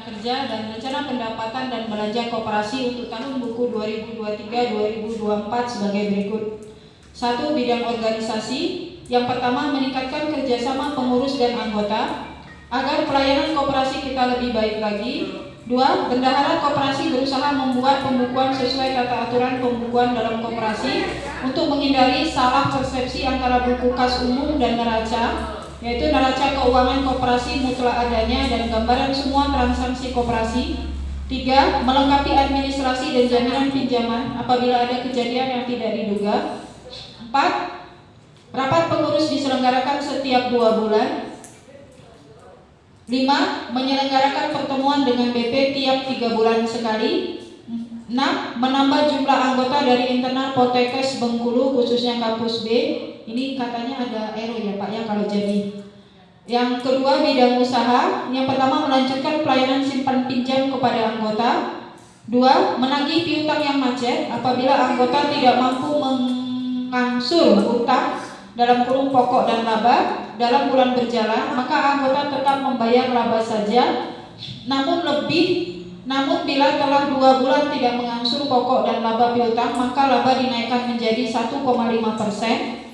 Kerja dan Rencana Pendapatan dan Belanja Koperasi untuk tahun buku 2023-2024 sebagai berikut. 1. Bidang organisasi. Yang pertama, meningkatkan kerjasama pengurus dan anggota agar pelayanan koperasi kita lebih baik lagi. 2. Bendahara koperasi berusaha membuat pembukuan sesuai tata aturan pembukuan dalam koperasi untuk menghindari salah persepsi antara buku kas umum dan neraca, yaitu neraca keuangan koperasi mutlak adanya dan gambaran semua transaksi koperasi. 3. Melengkapi administrasi dan jaminan pinjaman apabila ada kejadian yang tidak diduga. 4. Rapat pengurus diselenggarakan setiap 2 bulan. 5. Menyelenggarakan pertemuan dengan BP tiap 3 bulan sekali. 6. Menambah jumlah anggota dari internal Poltekkes Bengkulu khususnya kampus B. Ini katanya ada error ya Pak ya kalau jadi. Yang kedua, bidang usaha. Yang pertama, melanjutkan pelayanan simpan pinjam kepada anggota. 2. Menagih piutang yang macet apabila anggota tidak mampu mengangsur utang dalam kurung pokok dan laba dalam bulan berjalan, maka anggota tetap membayar laba saja. Namun bila telah 2 bulan tidak mengangsur pokok dan laba piutang, maka laba dinaikkan menjadi 1,5%.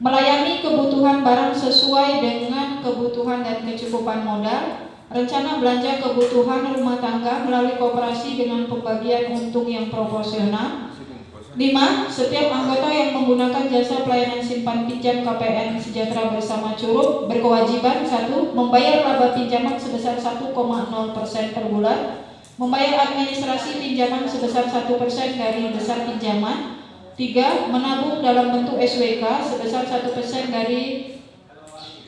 Melayani kebutuhan barang sesuai dengan kebutuhan dan kecukupan modal. Rencana belanja kebutuhan rumah tangga melalui koperasi dengan pembagian untung yang proporsional. 5. Setiap anggota yang menggunakan jasa pelayanan simpan pinjam KPN Sejahtera Bersama Curup berkewajiban 1. Membayar laba pinjaman sebesar 1,0% per bulan. Membayar administrasi pinjaman sebesar 1% dari besar pinjaman. 3. Menabung dalam bentuk SWK sebesar 1% dari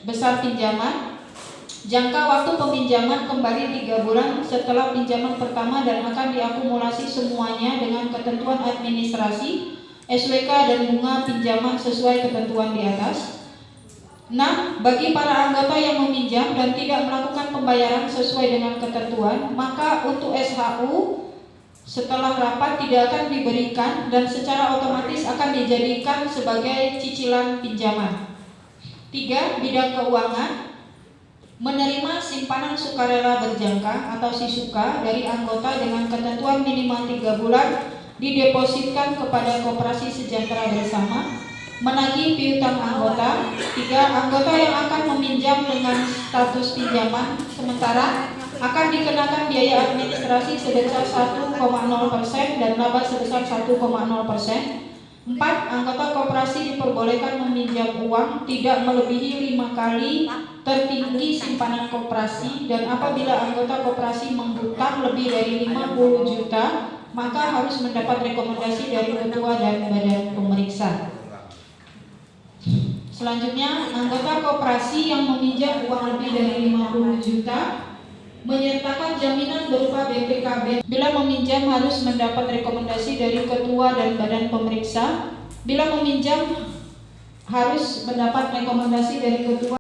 besar pinjaman. Jangka waktu peminjaman kembali 3 bulan setelah pinjaman pertama dan akan diakumulasi semuanya dengan ketentuan administrasi, SWK dan bunga pinjaman sesuai ketentuan di atas. 6. Bagi para anggota yang meminjam dan tidak melakukan pembayaran sesuai dengan ketentuan, maka untuk SHU setelah rapat tidak akan diberikan dan secara otomatis akan dijadikan sebagai cicilan pinjaman. 3. Bidang keuangan. Menerima simpanan sukarela berjangka atau SISUKA dari anggota dengan ketentuan minimal 3 bulan didepositkan kepada Koperasi Sejahtera Bersama. Menagih piutang anggota. 3. Anggota yang akan meminjam dengan status pinjaman sementara akan dikenakan biaya administrasi sebesar 1,0% dan laba sebesar 1,0%. 4. Anggota koperasi diperbolehkan meminjam uang tidak melebihi 5 kali tertinggi simpanan koperasi, dan apabila anggota koperasi menghutang lebih dari 50 juta maka harus mendapat rekomendasi dari ketua dan badan pemeriksa. Selanjutnya, anggota koperasi yang meminjam uang lebih dari 50 juta menyertakan jaminan berupa BPKB. Bila meminjam harus mendapat rekomendasi dari ketua dan badan pemeriksa. Bila meminjam harus mendapat rekomendasi dari ketua